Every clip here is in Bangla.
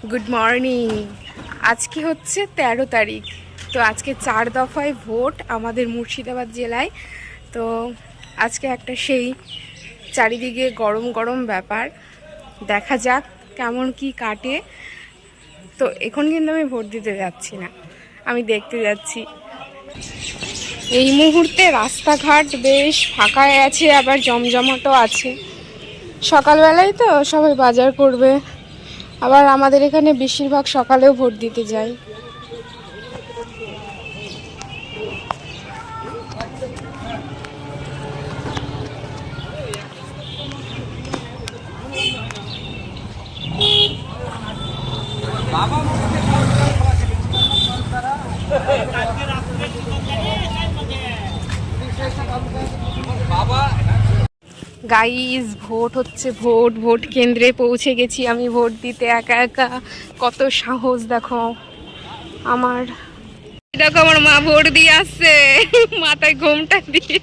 Good morning. আজকে হচ্ছে 13 তারিখ। তো আজকে 4 দফায় ভোট আমাদের মুর্শিদাবাদ জেলায়। তো আজকে একটা সেই চারিদিকে গরম গরম ব্যাপার, দেখা যাক কেমন কি কাটে। তো এখন কিন্তু আমি ভোট দিতে যাচ্ছি না, আমি দেখতে যাচ্ছি। এই মুহূর্তে রাস্তাঘাট বেশ ফাঁকাই আছে, আবার জমজমাটও আছে। সকালবেলায় তো সবাই বাজার করবে, আবার আমাদের এখানে বেশিরভাগ সকালেও ভোট দিতে যায়। গাইজ ভোট হচ্ছে, ভোট কেন্দ্রে পৌঁছে গেছি আমি ভোট দিতে একা একা। কত সাহস দেখো আমার। দেখো আমার মা ভোট দিয়ে আসছে, মাথায় ঘোমটা দিয়ে।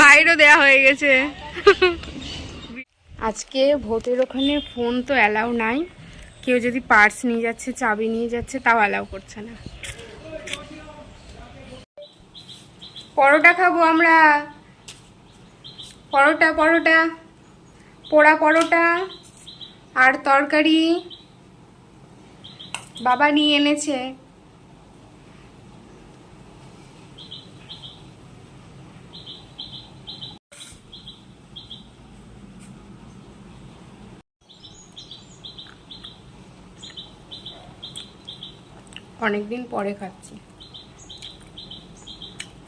বাইরেও দেয়া হয়ে গেছে। আজকে ভোটের ওখানে ফোন তো অ্যালাউ নাই, কেউ যদি পার্স নিয়ে যাচ্ছে, চাবি নিয়ে যাচ্ছে, তাও অ্যালাউ করছে না। পরোটা খাবো আমরা, পরোটা পরোটা, পোড়া পরোটা আর তরকারি বাবা নিয়ে এনেছে। অনেকদিন পরে খাচ্ছি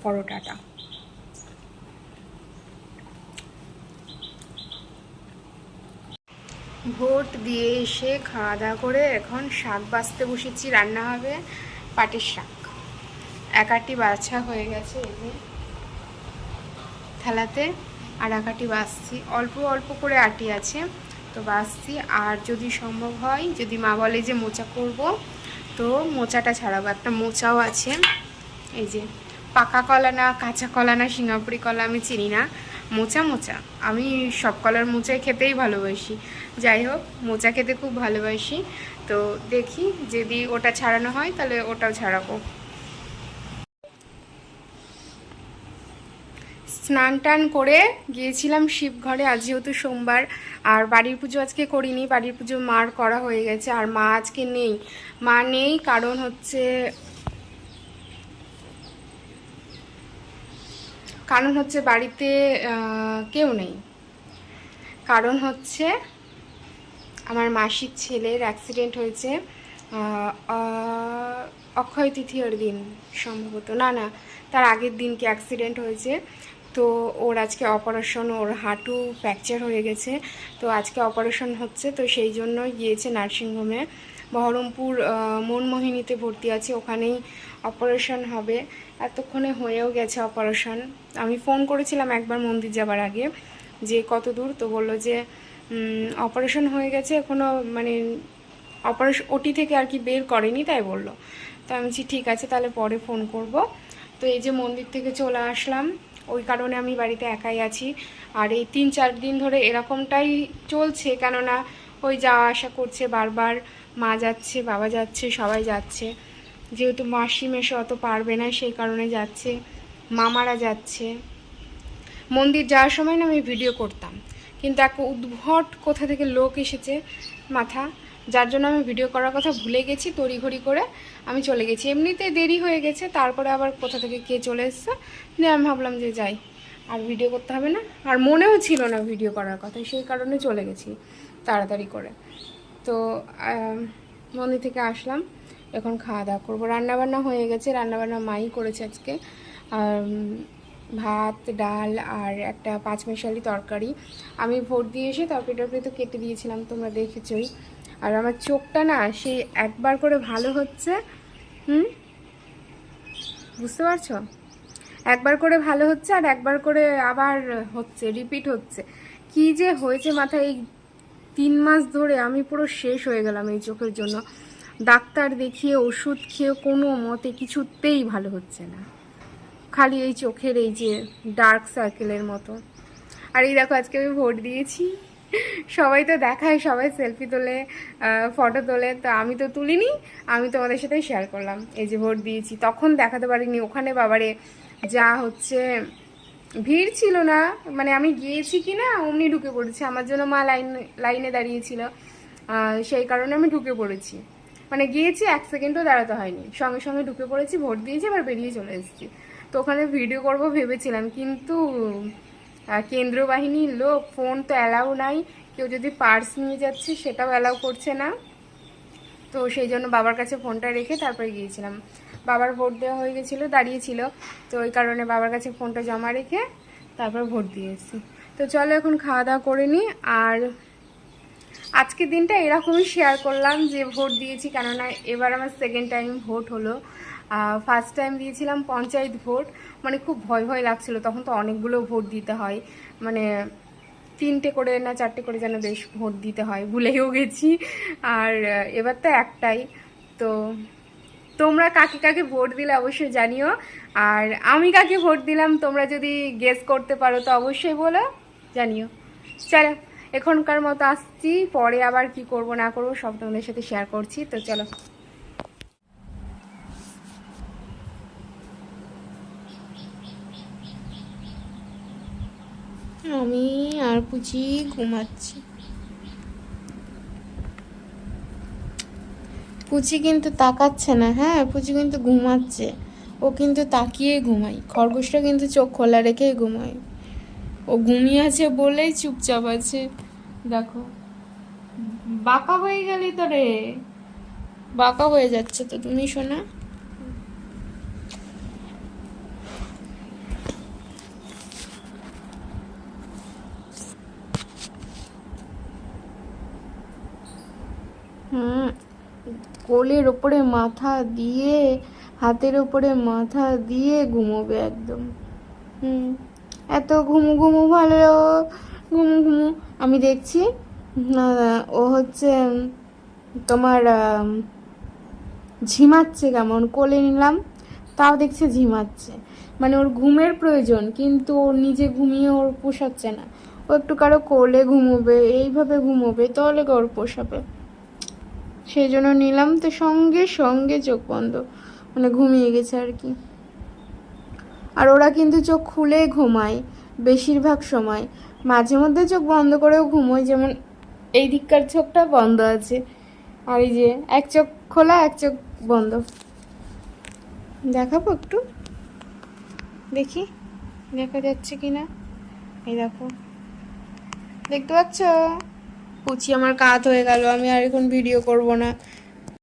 পরোটাটা। ভোট দিয়ে এসে খাওয়া দাওয়া করে এখন শাক বাছতে বসেছি, রান্না হবে পাটের শাক। একাটি বাছা হয়ে গেছে এই যে থালাতে, আর একাটি বাছছি, অল্প অল্প করে আটি আছে তো বাছছি। আর যদি সম্ভব হয়, যদি মা বলে যে মোচা করব, তো মোচাটা ছাড়াবো। একটা মোচাও আছে, এই যে পাকা কলা না কাঁচা কলা না সিঙ্গাপুরি কলা আমি চিনি না, মোচা মোচা। আমি সব কলার মোচাই খেতেই ভালোবাসি, যাই হোক মোচা খেতে খুব ভালোবাসি। তো দেখি যদি ওটা ছাড়ানো হয় তাহলে ওটাও ছাড়াবো। স্নান টান করে গিয়েছিলাম শিবঘরে, আজ যেহেতু সোমবার। আর বাড়ির পুজো আজকে করিনি, বাড়ির পুজো মার করা হয়ে গেছে। আর মা আজকে নেই, মা নেই কারণ হচ্ছে বাড়িতে কেউ নেই। কারণ হচ্ছে আমার মাসির ছেলের অ্যাক্সিডেন্ট হয়েছে অক্ষয় তৃতীয়ার দিন সম্ভবত, না না তার আগের দিনকে অ্যাক্সিডেন্ট হয়েছে। তো ওর আজকে অপারেশন, ওর হাঁটু ফ্র্যাকচার হয়ে গেছে, তো আজকে অপারেশন হচ্ছে। তো সেই জন্য গিয়েছে নার্সিংহোমে, বহরমপুর মনমোহিনীতে ভর্তি আছে, ওখানেই অপারেশন হবে। এতক্ষণে হয়েও গেছে অপারেশন। আমি ফোন করেছিলাম একবার মন্দির যাবার আগে যে কত দূর, তো বললো যে অপারেশন হয়ে গেছে, এখনও মানে অপারেশন ওটি থেকে আর কি বের করেনি, তাই বললো। তো আমি বলছি ঠিক আছে, তাহলে পরে ফোন করব। তো এই যে মন্দির থেকে চলে আসলাম, ওই কারণে আমি বাড়িতে একাই আছি। আর এই 3-4 দিন ধরে এরকমটাই চলছে, কেননা ওই যাওয়া আসা করছে বারবার, মা যাচ্ছে, বাবা যাচ্ছে, সবাই যাচ্ছে। যেহেতু মাসি মেশো অত পারবে না, সেই কারণে যাচ্ছে, মামারা যাচ্ছে। মন্দির যাওয়ার সময় না আমি ভিডিও করতাম, কিন্তু এক উদ্ভট কোথা থেকে লোক এসেছে মাথা, যার জন্য আমি ভিডিও করার কথা ভুলে গেছি। তড়িঘড়ি করে আমি চলে গেছি, এমনিতে দেরি হয়ে গেছে, তারপরে আবার কোথা থেকে কে চলে এসছে, দিয়ে আমি ভাবলাম যে যাই, আর ভিডিও করতে হবে না। আর মনেও ছিল না ভিডিও করার কথা, সেই কারণে চলে গেছি তাড়াতাড়ি করে। তো মন্দির থেকে আসলাম, এখন খাওয়া দাওয়া করবো। রান্নাবান্না হয়ে গেছে, রান্নাবান্না মাই করেছে আজকে। আর ভাত, ডাল আর একটা পাঁচমেশালি তরকারি। আমি ভোট দিয়ে এসে তরকারি তো কেটে দিয়েছিলাম, তোমরা দেখেছই। আর আমার চোখটা না সেই একবার করে ভালো হচ্ছে, বুঝতে পারছো? একবার করে ভালো হচ্ছে আর একবার করে আবার হচ্ছে, রিপিট হচ্ছে। কি যে হয়েছে মাথায়, এই 3 মাস ধরে আমি পুরো শেষ হয়ে গেলাম এই চোখের জন্য। ডাক্তার দেখিয়ে ওষুধ খেয়ে কোনো মতে কিছুতেই ভালো হচ্ছে না, খালি এই চোখের এই যে ডার্ক সার্কেলের মতো। আর এই দেখো আজকে আমি ভোট দিয়েছি, সবাই তো দেখায়, সবাই সেলফি তোলে, ফটো তোলে, তো আমি তো তুলিনি, আমি তোমাদের সাথে শেয়ার করলাম। এই যে ভোট দিয়েছি, তখন দেখাতে পারিনি ওখানে, বাবারে যা হচ্ছে ভিড় ছিল না, মানে আমি গিয়েছি কি না অমনি ঢুকে পড়েছি, আমার জন্য মা লাইনে দাঁড়িয়েছিল, সেই কারণে আমি ঢুকে পড়েছি, মানে গিয়েছি 1 সেকেন্ডও দাঁড়াতে হয়নি, সঙ্গে সঙ্গে ঢুকে পড়েছি, ভোট দিয়েছি, এবার বেরিয়ে চলে এসেছি। তো ওখানে ভিডিও করব ভেবেছিলাম, কিন্তু কেন্দ্রীয় বাহিনীর লোক, ফোন তো অ্যালাউ নাই, কেউ যদি পার্স নিয়ে যাচ্ছে সেটাও অ্যালাউ করছে না, তো সেই জন্য বাবার কাছে ফোনটা রেখে তারপরে গিয়েছিলাম। বাবার ভোট দেওয়া হয়ে গেছিলো, দাঁড়িয়েছিল, তো ওই কারণে বাবার কাছে ফোনটা জমা রেখে তারপর ভোট দিয়েছি। তো চলো এখন খাওয়া দাওয়া করে নিই। আর আজকের দিনটা এরকমই শেয়ার করলাম যে ভোট দিয়েছি, কেননা এবার আমার সেকেন্ড টাইম ভোট হলো। ফার্স্ট টাইম দিয়েছিলাম পঞ্চায়েত ভোট, মানে খুব ভয় ভয় লাগছিল, তখন তো অনেকগুলো ভোট দিতে হয়, মানে 3টে করে না 4টে করে যেন বেশ ভোট দিতে হয়, ভুলেও গেছি। আর এবার তো একটাই। তো তোমরা কাকে কাকে ভোট দিলে অবশ্যই জানিও, আর আমি কাকে ভোট দিলাম তোমরা যদি গেস করতে পারো তো অবশ্যই বলো, জানিও। চলো এখনকার মতো আসছি, পরে আবার কি করব না করব সব তোমাদের সাথে শেয়ার করছি, তো চলো। আমি আর পুচি ঘুমাচ্ছি। পুচি কিন্তু তাকাচ্ছে না, হ্যাঁ পুচি কিন্তু ঘুমাচ্ছে, ও কিন্তু তাকিয়ে ঘুমায়, খরগোশটা কিন্তু চোখ খোলা রেখেই ঘুমায়, ও ঘুমিয়ে আছে বলেই চুপচাপ আছে। দেখো বাঁকা হয়ে গেলি তো রে, বাঁকা হয়ে যাচ্ছে তো তুমি শোনা। হুম, কোলের ওপরে মাথা দিয়ে, হাতের ওপরে মাথা দিয়ে ঘুমোবে একদম। হুম, এত ঘুমু ঘুমু ভালো, ঘুমু ঘুমু আমি দেখছি। না, ও হচ্ছে তোমার ঝিমাচ্ছে, কেমন কোলে নিলাম তাও দেখছে ঝিমাচ্ছে, মানে ওর ঘুমের প্রয়োজন, কিন্তু ওর নিজে ঘুমিয়ে ওর পোষাচ্ছে না, ও একটু কারো কোলে ঘুমোবে, এইভাবে ঘুমোবে, তাহলে ওর পোষাবে, সেই জন্য নিলাম, তো সঙ্গে সঙ্গে চোখ বন্ধ, মানে ঘুমিয়ে গেছে আর কি। আর ওরা কিন্তু চোখ খুলে ঘুমায় বেশিরভাগ সময়, মাঝে মধ্যে চোখ বন্ধ করেও ঘুমোয়, যেমন এই দিককার চোখটা বন্ধ আছে, আর এই যে এক চোখ খোলা এক চোখ বন্ধ। দেখাবো একটু, দেখি দেখা যাচ্ছে কি না। এই দেখো, দেখতে পাচ্ছ? পুচি আমার কাত হয়ে গেল, আমি আর এখন ভিডিও করব না,